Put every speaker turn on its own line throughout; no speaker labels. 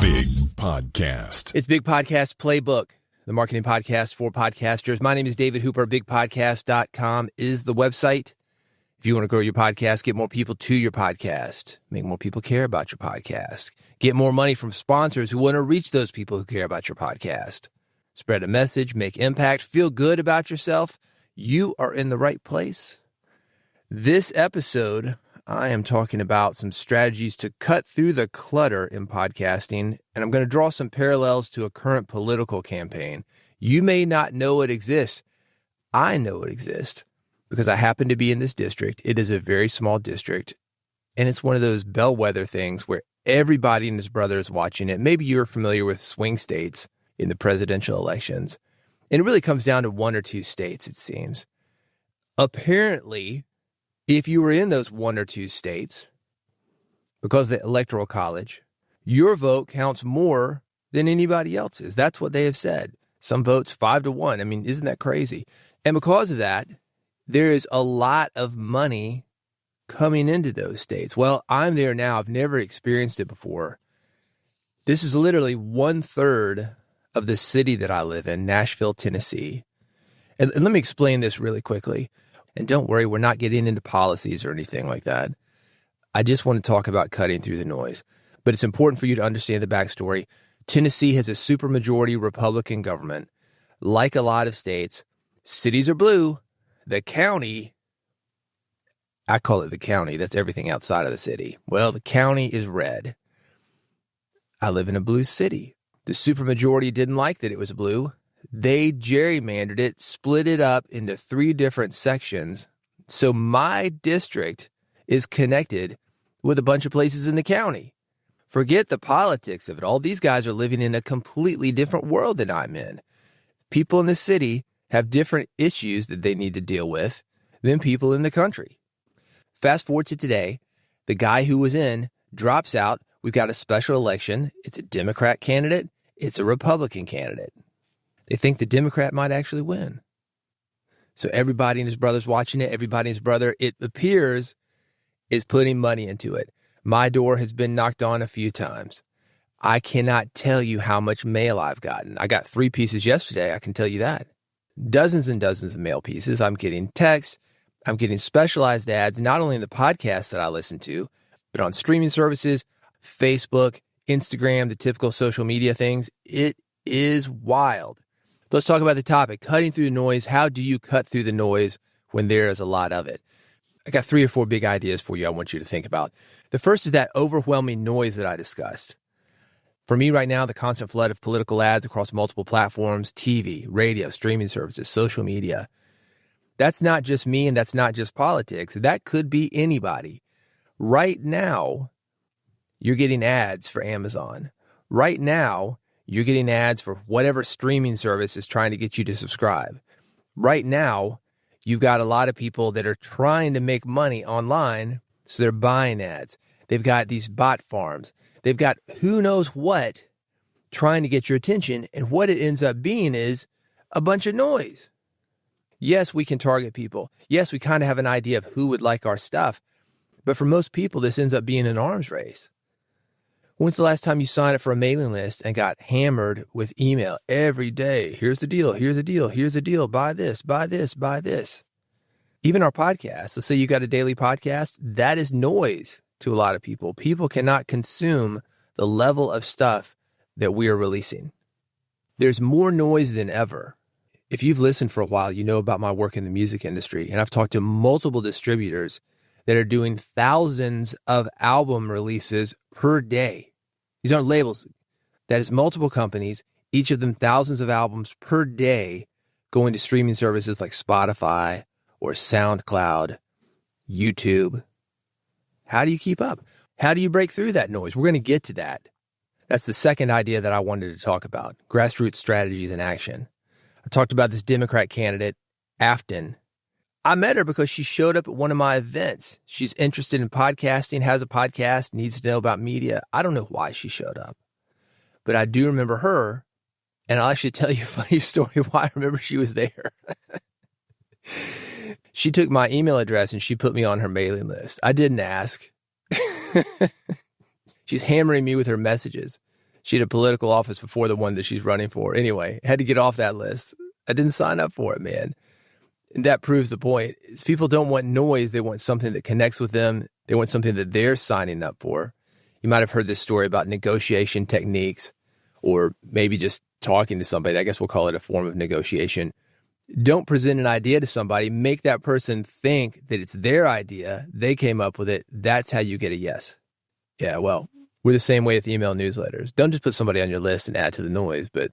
Big Podcast.
It's Big Podcast Playbook, the marketing podcast for podcasters. My name is David Hooper. BigPodcast.com is the website. If you want to grow your podcast, get more people to your podcast, make more people care about your podcast, get more money from sponsors who want to reach those people who care about your podcast, spread a message, make impact, feel good about yourself, you are in the right place. This episode, I am talking about some strategies to cut through the clutter in podcasting, and I'm going to draw some parallels to a current political campaign. You may not know it exists. I know it exists because I happen to be in this district. It is a very small district, and it's one of those bellwether things where everybody and his brother is watching it. Maybe you're familiar with swing states in the presidential elections, and it really comes down to one or two states, it seems. Apparently, if you were in those one or two states, because of the Electoral College, your vote counts more than anybody else's. That's what they have said. Some votes 5-1. I mean, isn't that crazy? And because of that, there is a lot of money coming into those states. Well, I'm there now. I've never experienced it before. This is literally 1/3 of the city that I live in, Nashville, Tennessee. And let me explain this really quickly. And don't worry, we're not getting into policies or anything like that. I just want to talk about cutting through the noise. But it's important for you to understand the backstory. Tennessee has a supermajority Republican government. Like a lot of states, cities are blue. The county, I call it the county. That's everything outside of the city. Well, the county is red. I live in a blue city. The supermajority didn't like that it was blue. They gerrymandered it, split it up into 3 different sections. So my district is connected with a bunch of places in the county. Forget the politics of it. All these guys are living in a completely different world than I'm in. People in the city have different issues that they need to deal with than people in the country. Fast forward to today, the guy who was in drops out. We've got a special election. It's a Democrat candidate. It's a Republican candidate. They think the Democrat might actually win. So everybody and his brother's watching it. Everybody and his brother, it appears, is putting money into it. My door has been knocked on a few times. I cannot tell you how much mail I've gotten. I got 3 pieces yesterday, I can tell you that. Dozens and dozens of mail pieces. I'm getting texts. I'm getting specialized ads, not only in the podcasts that I listen to, but on streaming services, Facebook, Instagram, the typical social media things. It is wild. Let's talk about the topic, cutting through the noise. How do you cut through the noise when there is a lot of it? I got 3 or 4 big ideas for you I want you to think about. The first is that overwhelming noise that I discussed. For me right now, the constant flood of political ads across multiple platforms, TV, radio, streaming services, social media. That's not just me and that's not just politics. That could be anybody. Right now, you're getting ads for Amazon. Right now, you're getting ads for whatever streaming service is trying to get you to subscribe. Right now, you've got a lot of people that are trying to make money online, so they're buying ads. They've got these bot farms. They've got who knows what trying to get your attention, and what it ends up being is a bunch of noise. Yes, we can target people. Yes, we kind of have an idea of who would like our stuff, but for most people, this ends up being an arms race. When's the last time you signed up for a mailing list and got hammered with email every day? Here's the deal. Here's the deal. Here's the deal. Buy this, buy this, buy this. Even our podcast, let's say you got a daily podcast, that is noise to a lot of people. People cannot consume the level of stuff that we are releasing. There's more noise than ever. If you've listened for a while, you know about my work in the music industry, and I've talked to multiple distributors that are doing thousands of album releases per day. These aren't labels. That is multiple companies, each of them thousands of albums per day, going to streaming services like Spotify or SoundCloud, YouTube. How do you keep up? How do you break through that noise? We're going to get to that. That's the second idea that I wanted to talk about, grassroots strategies in action. I talked about this Democrat candidate, Afton. I met her because she showed up at one of my events. She's interested in podcasting, has a podcast, needs to know about media. I don't know why she showed up, but I do remember her, and I'll actually tell you a funny story why I remember she was there. She took my email address and she put me on her mailing list. I didn't ask. She's hammering me with her messages. She had a political office before the one that she's running for. Anyway, had to get off that list. I didn't sign up for it, man. And that proves the point. Is people don't want noise. They want something that connects with them. They want something that they're signing up for. You might have heard this story about negotiation techniques, or maybe just talking to somebody. I guess we'll call it a form of negotiation. Don't present an idea to somebody. Make that person think that it's their idea. They came up with it. That's how you get a yes. Yeah, well, we're the same way with email newsletters. Don't just put somebody on your list and add to the noise, but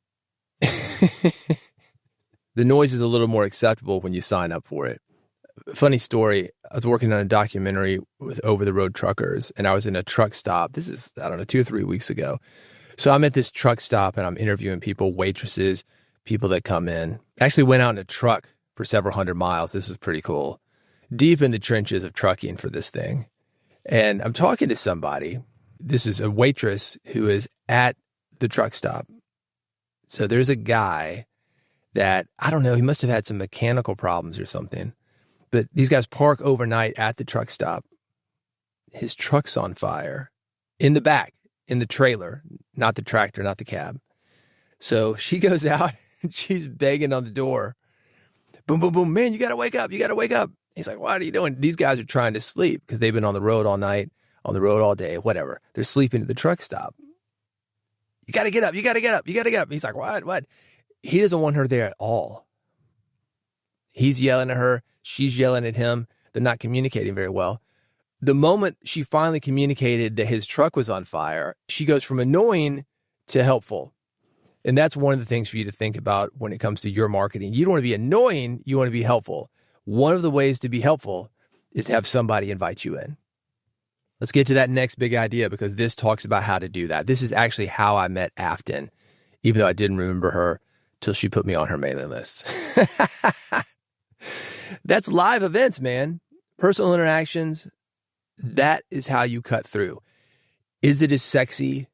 the noise is a little more acceptable when you sign up for it. Funny story, I was working on a documentary with over-the-road truckers, and I was in a truck stop. This is, 2 or 3 weeks ago. So I'm at this truck stop, and I'm interviewing people, waitresses, people that come in. I actually went out in a truck for several hundred miles. This was pretty cool. Deep in the trenches of trucking for this thing. And I'm talking to somebody. This is a waitress who is at the truck stop. So there's a guy that, I don't know, he must have had some mechanical problems or something. But these guys park overnight at the truck stop. His truck's on fire in the back, in the trailer, not the tractor, not the cab. So she goes out and she's begging on the door. Boom, boom, boom. Man, you got to wake up. You got to wake up. He's like, what are you doing? These guys are trying to sleep because they've been on the road all night, on the road all day, whatever. They're sleeping at the truck stop. You got to get up. You got to get up. You got to get up. He's like, what? He doesn't want her there at all. He's yelling at her. She's yelling at him. They're not communicating very well. The moment she finally communicated that his truck was on fire, she goes from annoying to helpful. And that's one of the things for you to think about when it comes to your marketing. You don't want to be annoying. You want to be helpful. One of the ways to be helpful is to have somebody invite you in. Let's get to that next big idea, because this talks about how to do that. This is actually how I met Afton, even though I didn't remember her till she put me on her mailing list. That's live events, man. Personal interactions. That is how you cut through. Is it as sexy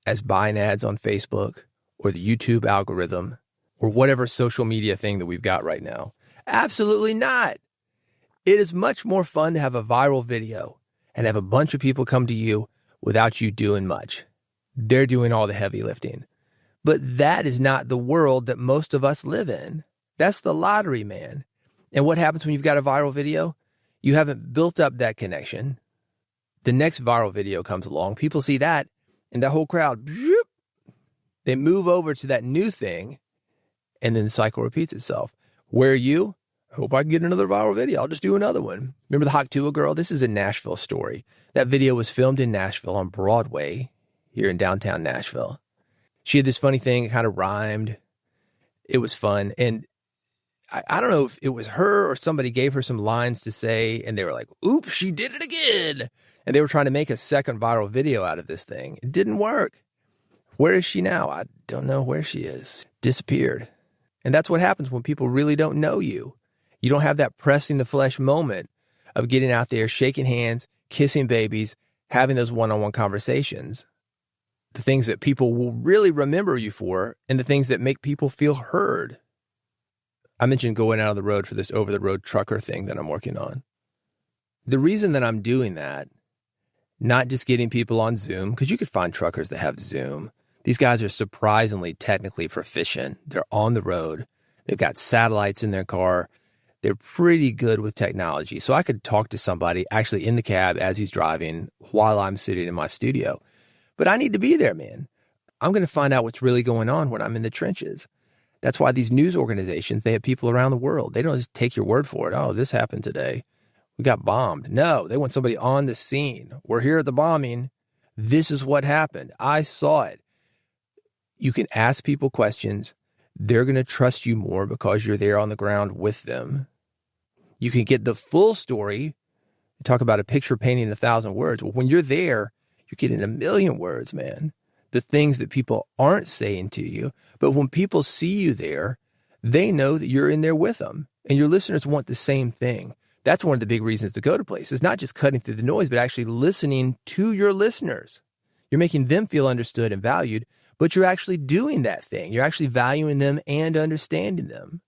as buying ads on Facebook or the YouTube algorithm or whatever social media thing that we've got right now? Absolutely not. It is much more fun to have a viral video and have a bunch of people come to you without you doing much. They're doing all the heavy lifting. But that is not the world that most of us live in. That's the lottery, man. And what happens when you've got a viral video? You haven't built up that connection. The next viral video comes along. People see that, and that whole crowd, they move over to that new thing, and then the cycle repeats itself. Where are you? I hope I can get another viral video. I'll just do another one. Remember the Hawk girl? This is a Nashville story. That video was filmed in Nashville on Broadway here in downtown Nashville. She had this funny thing. It kind of rhymed. It was fun. And I don't know if it was her or somebody gave her some lines to say, and they were like, oops, she did it again. And they were trying to make a second viral video out of this thing. It didn't work. Where is she now? I don't know where she is. Disappeared. And that's what happens when people really don't know you. You don't have that pressing the flesh moment of getting out there, shaking hands, kissing babies, having those one-on-one conversations. The things that people will really remember you for, and the things that make people feel heard. I mentioned going out on the road for this over-the-road trucker thing that I'm working on. The reason that I'm doing that, not just getting people on Zoom, because you could find truckers that have Zoom. These guys are surprisingly technically proficient. They're on the road. They've got satellites in their car. They're pretty good with technology. So I could talk to somebody actually in the cab as he's driving while I'm sitting in my studio. But I need to be there, man. I'm going to find out what's really going on when I'm in the trenches. That's why these news organizations, they have people around the world. They don't just take your word for it. Oh, this happened today. We got bombed. No, they want somebody on the scene. We're here at the bombing. This is what happened. I saw it. You can ask people questions. They're going to trust you more because you're there on the ground with them. You can get the full story. Talk about a picture painting 1,000 words. Well, when you're there, you're getting 1,000,000 words, man. The things that people aren't saying to you. But when people see you there, they know that you're in there with them. And your listeners want the same thing. That's one of the big reasons to go to places, not just cutting through the noise, but actually listening to your listeners. You're making them feel understood and valued, but you're actually doing that thing. You're actually valuing them and understanding them.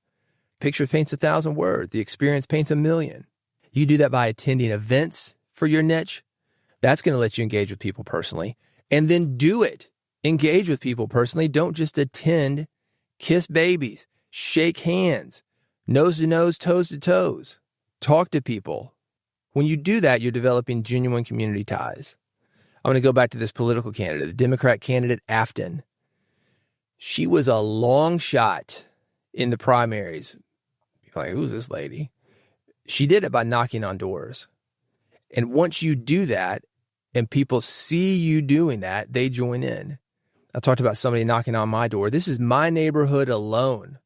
Picture paints 1,000 words. The experience paints 1,000,000. You do that by attending events for your niche, That's going to let you engage with people personally. And then do it. Engage with people personally. Don't just attend, kiss babies, shake hands, nose to nose, toes to toes. Talk to people. When you do that, you're developing genuine community ties. I'm going to go back to this political candidate, the Democrat candidate, Afton. She was a long shot in the primaries. You're like, who's this lady? She did it by knocking on doors. And once you do that and people see you doing that, they join in. I talked about somebody knocking on my door. This is my neighborhood alone.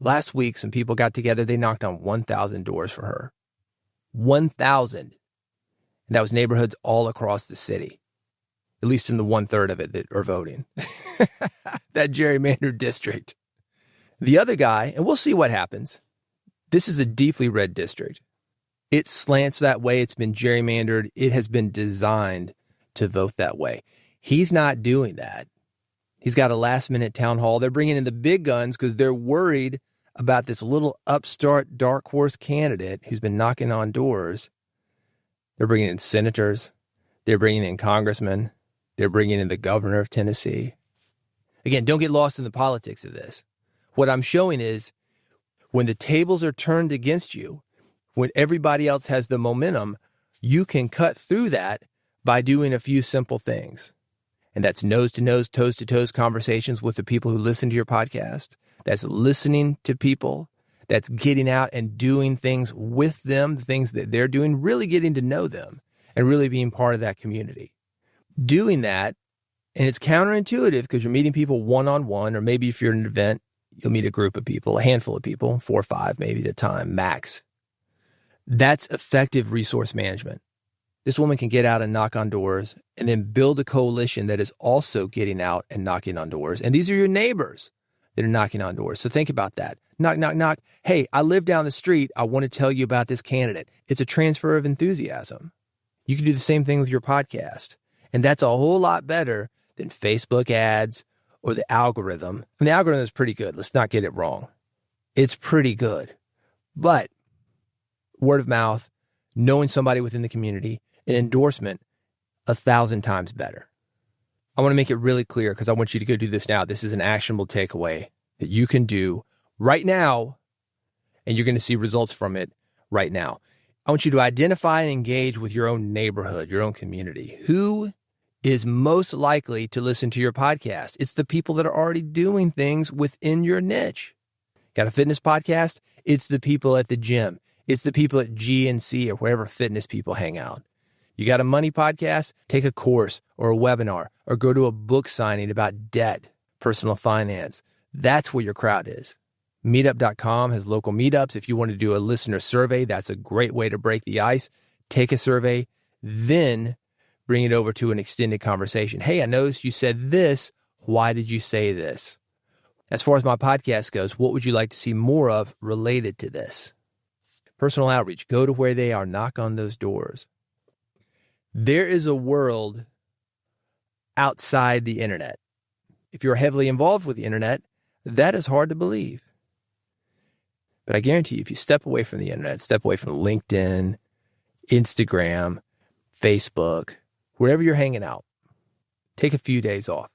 Last week, some people got together. They knocked on 1,000 doors for her. 1,000. And that was neighborhoods all across the city, at least in the 1/3 of it that are voting. That gerrymandered district. The other guy, and we'll see what happens. This is a deeply red district. It slants that way. It's been gerrymandered. It has been designed to vote that way. He's not doing that. He's got a last-minute town hall. They're bringing in the big guns because they're worried about this little upstart dark horse candidate who's been knocking on doors. They're bringing in senators. They're bringing in congressmen. They're bringing in the governor of Tennessee. Again, don't get lost in the politics of this. What I'm showing is when the tables are turned against you, when everybody else has the momentum, you can cut through that by doing a few simple things. And that's nose-to-nose, toes-to-toes conversations with the people who listen to your podcast. That's listening to people. That's getting out and doing things with them, the things that they're doing, really getting to know them and really being part of that community. Doing that, and it's counterintuitive because you're meeting people one-on-one, or maybe if you're at an event, you'll meet a group of people, a handful of people, 4 or 5 maybe at a time, max. That's effective resource management. This woman can get out and knock on doors and then build a coalition that is also getting out and knocking on doors. And these are your neighbors that are knocking on doors. So think about that. Knock, knock, knock. Hey, I live down the street. I want to tell you about this candidate. It's a transfer of enthusiasm. You can do the same thing with your podcast. And that's a whole lot better than Facebook ads or the algorithm. And the algorithm is pretty good. Let's not get it wrong. It's pretty good. But word of mouth, knowing somebody within the community, an endorsement, 1,000 times better. I want to make it really clear because I want you to go do this now. This is an actionable takeaway that you can do right now, and you're going to see results from it right now. I want you to identify and engage with your own neighborhood, your own community. Who is most likely to listen to your podcast? It's the people that are already doing things within your niche. Got a fitness podcast? It's the people at the gym. It's the people at GNC or wherever fitness people hang out. You got a money podcast? Take a course or a webinar or go to a book signing about debt, personal finance. That's where your crowd is. Meetup.com has local meetups. If you want to do a listener survey, that's a great way to break the ice. Take a survey, then bring it over to an extended conversation. Hey, I noticed you said this. Why did you say this? As far as my podcast goes, what would you like to see more of related to this? Personal outreach. Go to where they are. Knock on those doors. There is a world outside the internet. If you're heavily involved with the internet, that is hard to believe. But I guarantee you, if you step away from the internet, step away from LinkedIn, Instagram, Facebook, wherever you're hanging out, take a few days off.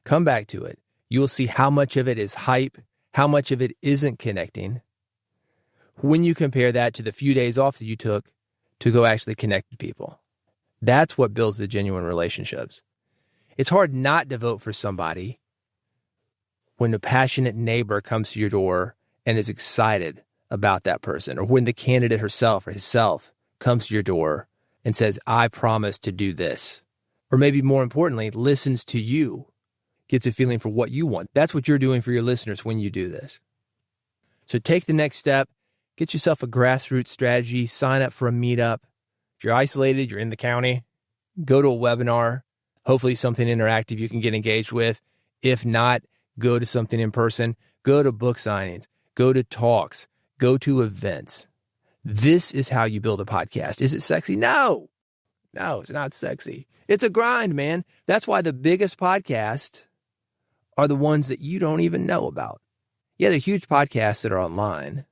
Come back to it. You will see how much of it is hype, how much of it isn't connecting. When you compare that to the few days off that you took to go actually connect with people. That's what builds the genuine relationships. It's hard not to vote for somebody when a passionate neighbor comes to your door and is excited about that person, or when the candidate herself or himself comes to your door and says, I promise to do this. Or maybe more importantly, listens to you, gets a feeling for what you want. That's what you're doing for your listeners when you do this. So take the next step, get yourself a grassroots strategy, sign up for a meetup. If you're isolated, you're in the county, go to a webinar, hopefully something interactive you can get engaged with. If not, go to something in person, go to book signings, go to talks, go to events. This is how you build a podcast. Is it sexy? No, it's not sexy. It's a grind, man. That's why the biggest podcasts are the ones that you don't even know about. Yeah, they're huge podcasts that are online.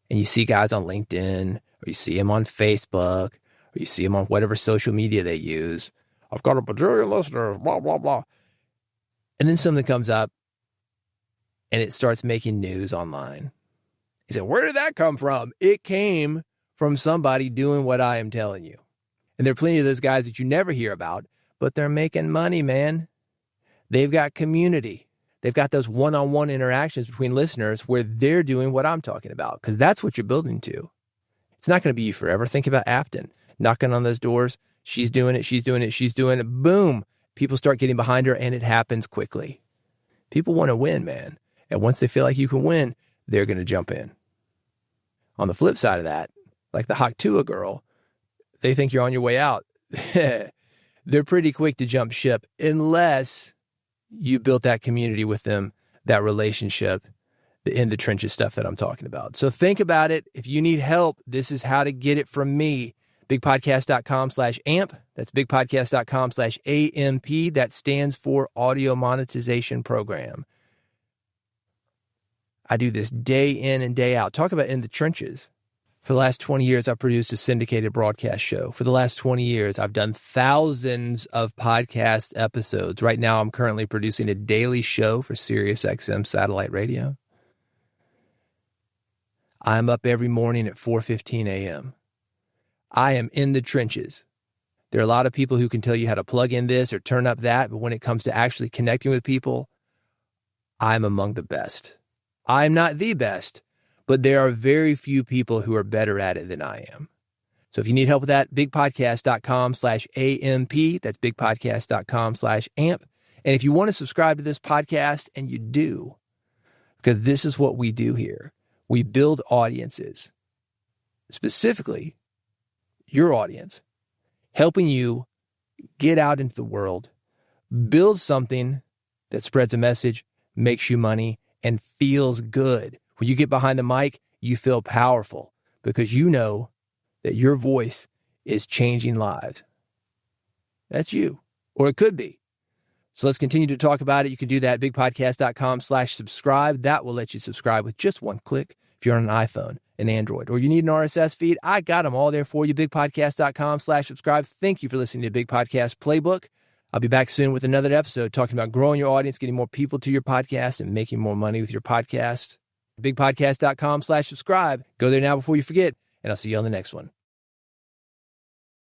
And you see guys on LinkedIn, or you see them on Facebook, or you see them on whatever social media they use. I've got a bajillion listeners, blah, blah, blah. And then something comes up and it starts making news online. You say, where did that come from? It came from somebody doing what I am telling you. And there are plenty of those guys that you never hear about, but they're making money, man. They've got community. They've got those one-on-one interactions between listeners where they're doing what I'm talking about, because that's what you're building to. It's not going to be you forever. Think about Afton knocking on those doors. She's doing it. She's doing it. She's doing it. Boom. People start getting behind her, and it happens quickly. People want to win, man. And once they feel like you can win, they're going to jump in. On the flip side of that, like the Haktua girl, they think you're on your way out. They're pretty quick to jump ship unless you built that community with them, that relationship, the in the trenches stuff that I'm talking about. So think about it. If you need help, this is how to get it from me. BigPodcast.com/AMP. That's BigPodcast.com/AMP. That stands for Audio Monetization Program. I do this day in and day out. Talk about in the trenches. For the last 20 years, I've produced a syndicated broadcast show. For the last 20 years, I've done thousands of podcast episodes. Right now, I'm currently producing a daily show for SiriusXM satellite radio. I'm up every morning at 4:15 a.m. I am in the trenches. There are a lot of people who can tell you how to plug in this or turn up that, but when it comes to actually connecting with people, I'm among the best. I'm not the best, but there are very few people who are better at it than I am. So if you need help with that, bigpodcast.com/AMP. That's bigpodcast.com/AMP. And if you want to subscribe to this podcast, and you do, because this is what we do here, we build audiences, specifically your audience, helping you get out into the world, build something that spreads a message, makes you money, and feels good. When you get behind the mic, you feel powerful because you know that your voice is changing lives. That's you, or it could be. So let's continue to talk about it. You can do that at bigpodcast.com/subscribe. That will let you subscribe with just one click. If you're on an iPhone, an Android, or you need an RSS feed, I got them all there for you. Bigpodcast.com/subscribe. Thank you for listening to Big Podcast Playbook. I'll be back soon with another episode talking about growing your audience, getting more people to your podcast, and making more money with your podcast. Bigpodcast.com/subscribe. Go there now before you forget, and I'll see you on the next one.